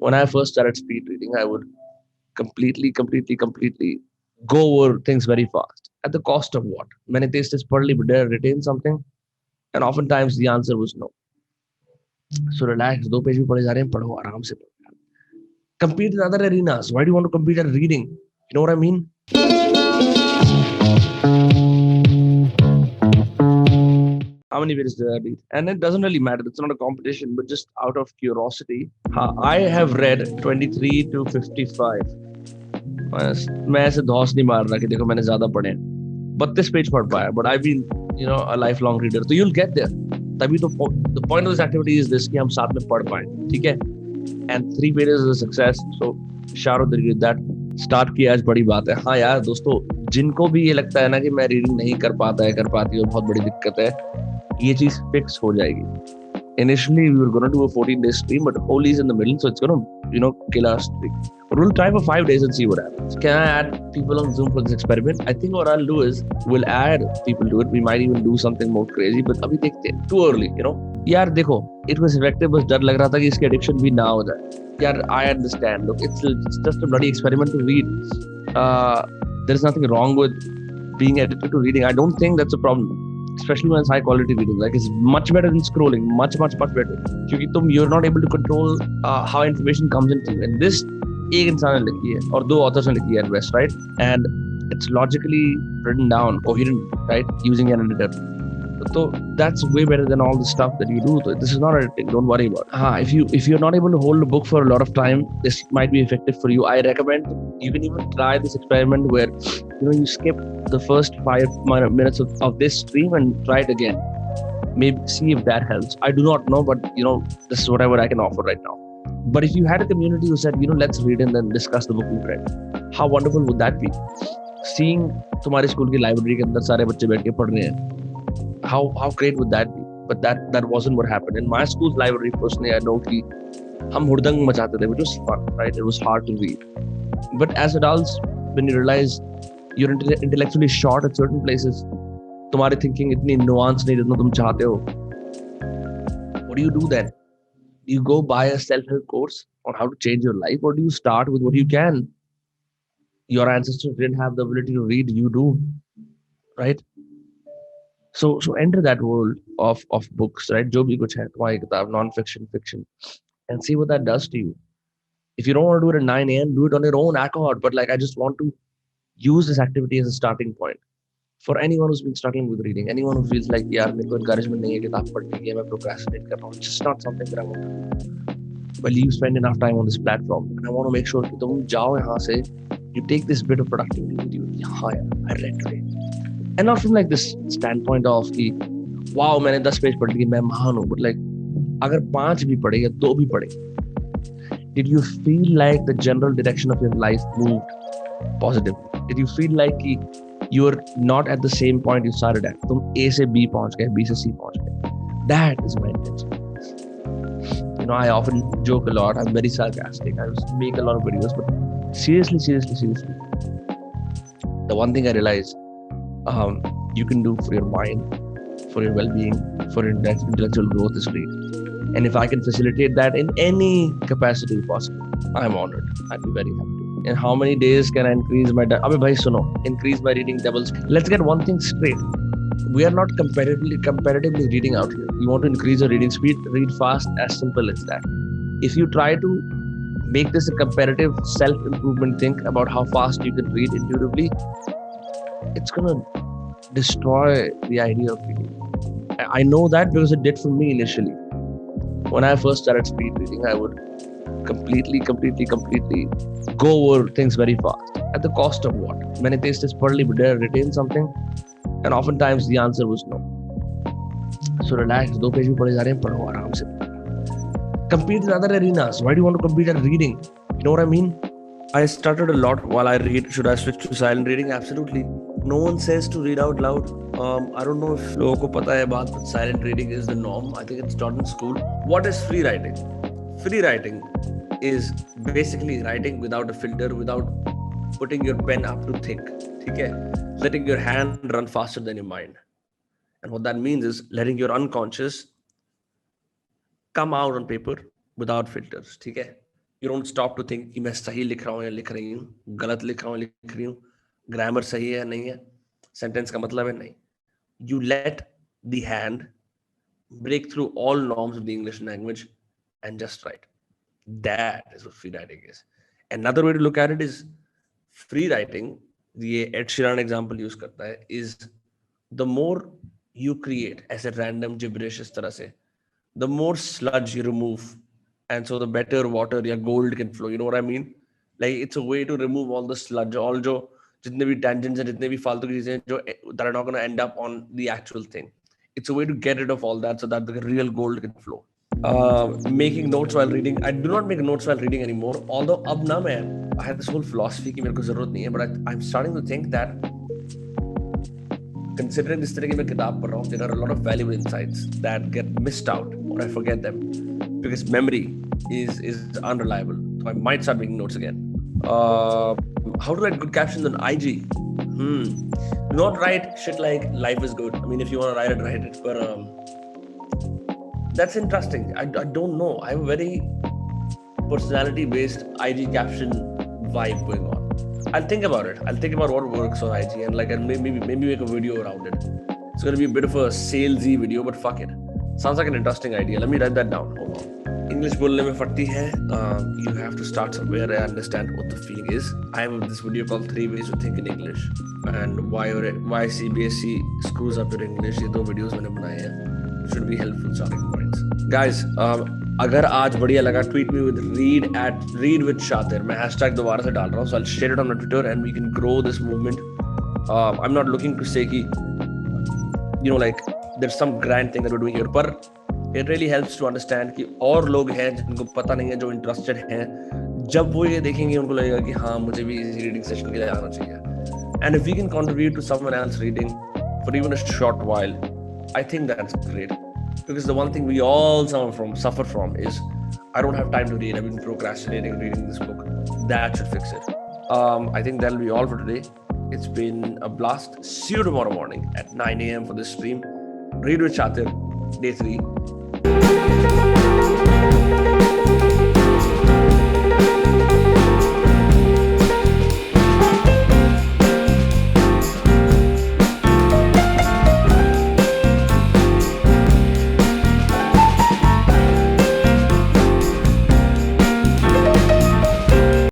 When I first started speed reading, I would completely go over things very fast. At the cost of what? मैंने तेज तेज पढ़ ली, but did I retain something? And oftentimes the answer was no. So relax, दो page भी पढ़े जा रहे हैं, पढ़ो आराम से पढ़ो. Compete in other arenas. Why do you want to compete at reading? You know what I mean? How many pages did I read? And it doesn't really matter. It's not a competition, but just out of curiosity. I have read 23 to 55. मैं ऐसे धौस नहीं मार रहा कि देखो मैंने ज्यादा पढ़े, 32 पेज पढ़ पाया, but I've been a lifelong reader, so you'll get there. तभी तो the point of this activity is this कि हम साथ में पढ़ पाए, ठीक है? And 3 pages is a success, so shout out to that. Start किया आज बड़ी बात है. हाँ यार दोस्तों, जिनको भी ये लगता है ना कि मैं रीडिंग नहीं कर पाता है, कर पाती है, बहुत बड़ी दिक्कत है, ये चीज फिक्स हो जाएगी. Initially we were gonna do a 14-day stream, but Holi is in the middle, so it's gonna kill our streak. But we'll try for 5 days and see what happens. Can I add people on Zoom for this experiment? I think what I'll do is we'll add people to it. We might even do something more crazy, but अभी देखते हैं. Too early, यार देखो, it was effective, बस डर लग रहा था कि इसकी addiction भी ना हो जाए. यार, I understand. Look, it's just a bloody experiment to read. There is nothing wrong with being addicted to reading. I don't think that's a problem. Especially when it's high quality reading, like it's much better than scrolling, much better. क्योंकि you're not able to control how information comes into you. And this एक इंसान ने लिखी है और 2 authors ने लिखी है at best, right? And it's logically written down, coherent, right? Using an editor. So that's way better than all the stuff that you do. So this is not editing. Don't worry about it. If you're not able to hold a book for a lot of time, this might be effective for you. I recommend you can even try this experiment where you skip the first 5 minutes of this stream and try it again. Maybe see if that helps. I do not know, but this is whatever I can offer right now. But if you had a community who said, let's read and then discuss the book we've read, how wonderful would that be? Seeing तुम्हारे school की library के अंदर सारे बच्चे बैठ के पढ़ रहे हैं, how great would that be? But that wasn't what happened in my school's library. Personally, I know कि हम हुड़दंग मचाते थे, which was fun, right? It was hard to read. But as adults, when you realize you're intellectually short at certain places, तुम्हारी thinking इतनी nuanced नहीं जितना तुम चाहते हो, what do you do then? Do you go buy a self-help course on how to change your life, or do you start with what you can? Your ancestors didn't have the ability to read, you do, right? So enter that world of books, right? जो भी कुछ है तुम्हारी किताब, non-fiction, fiction, and see what that does to you. If you don't want to do it at 9 a.m., do it on your own accord. But I just want to use this activity as a starting point for anyone who's been struggling with reading, anyone who feels like यार मेरे को encouragement नहीं है किताब पढ़ने की, मैं procrastinate कर रहा हूँ. It's just not something that I want to do. Well, you spend enough time on this platform, and I want to make sure कि तुम जाओ यहाँ से, you take this bit of productivity with you. हाँ यार, I read today. And not from this standpoint of कि wow मैंने 10 page पढ़ लिए, मैं महान हूँ, but अगर 5 भी पढ़े या 2 भी पढ़े, did you feel like the general direction of your life moved positively? Did you feel like you're not at the same point you started at? तुम A से B पहुंच गए, B से C पहुंच गए. That is my intention. I often joke a lot. I'm very sarcastic. I make a lot of videos, but seriously, the one thing I realized you can do for your mind, for your well-being, for your intellectual growth is read. And if I can facilitate that in any capacity possible, I'm honored. I'd be very happy. In how many days can I increase my... increase my reading doubles. Let's get one thing straight. We are not comparatively reading out here. You want to increase your reading speed, read fast, as simple as that. If you try to make this a comparative self-improvement thing about how fast you can read intuitively, it's going to destroy the idea of reading. I know that because it did for me initially. When I first started speed reading, I would completely go over things very fast. At the cost of what? मैंने तेज तेज पढ़ ली, but did I retain something? And oftentimes the answer was no. So relax, 2 page भी पढ़े जा रहे हैं, पढ़ो आराम से. Compete in other arenas. Why do you want to compete at reading? You know what I mean? I stuttered a lot while I read. Should I switch to silent reading? Absolutely. No one says to read out loud. I don't know if लोगों को पता है बात, but silent reading is the norm. I think it's taught in school. What is free writing? Free writing is basically writing without a filter, without putting your pen up to think. ठीक है? Letting your hand run faster than your mind. And what that means is letting your unconscious come out on paper without filters. ठीक है? You don't stop to think कि मैं सही लिख रहा हूँ या लिख रही हूँ, गलत लिख रहा हूँ लिख रही हूँ, ग्रामर सही है या नहीं है, सेंटेंस का मतलब है नहीं. You let the hand break through all norms of the English language and just write. That is what free writing is. Another way to look at it is free writing. ये Ed Sheeran example use करता है, is the more you create ऐसे random gibberish इस तरह से, the more sludge you remove, and so the better water या gold can flow. You know what I mean? Like it's a way to remove all the sludge, all जो जितने भी tangents हैं, जितने भी फालतू की चीजें जो that are not going to end up on the actual thing. It's a way to get rid of all that so that the real gold can flow. Making notes while reading. I do not make notes while reading anymore. Although अब ना मैं I had this whole philosophy कि मेरे को जरूरत नहीं है, but I'm starting to think that considering this तरह की मैं किताब पढ़ रहा हूँ, there are a lot of valuable insights that get missed out or I forget them because memory is unreliable. So I might start making notes again. How to write good captions on IG? Do not write shit like life is good. I mean, if you want to write it, write it. But that's interesting. I don't know. I have a very personality-based IG caption vibe going on. I'll think about it. I'll think about what works on IG and like maybe make a video around it. It's going to be a bit of a salesy video, but fuck it. Sounds like an interesting idea. Let me write that down. Hold on. English बोलने में फटती है. You have to start somewhere. I understand what the feeling is. I have this video called 3 Ways to Think in English and why CBSE screws up your English. ये 2 videos मैंने बनाए हैं. It should be helpful starting points. Guys, अगर आज बढ़िया लगा, tweet me with read with Shatir. मैं hashtag दोबारा से डाल रहा हूँ. So I'll share it on my Twitter and we can grow this movement. I'm not looking to say कि like there's some grand thing that we're doing here, पर it really helps to understand कि और लोग हैं जिनको पता नहीं है, जो इंटरेस्टेड हैं, जब वो ये देखेंगे उनको लगेगा कि हाँ मुझे भी इसी रीडिंग सेशन के लिए आना चाहिए. And if we can contribute to someone else reading for even a short while, I think that's great. Because the one thing we all suffer from is I don't have time to read. I've been procrastinating reading this book. That should fix it. I think that'll be all for today. It's been a blast. See you tomorrow morning at 9 a.m. for this stream. Read with Shatir, day 3.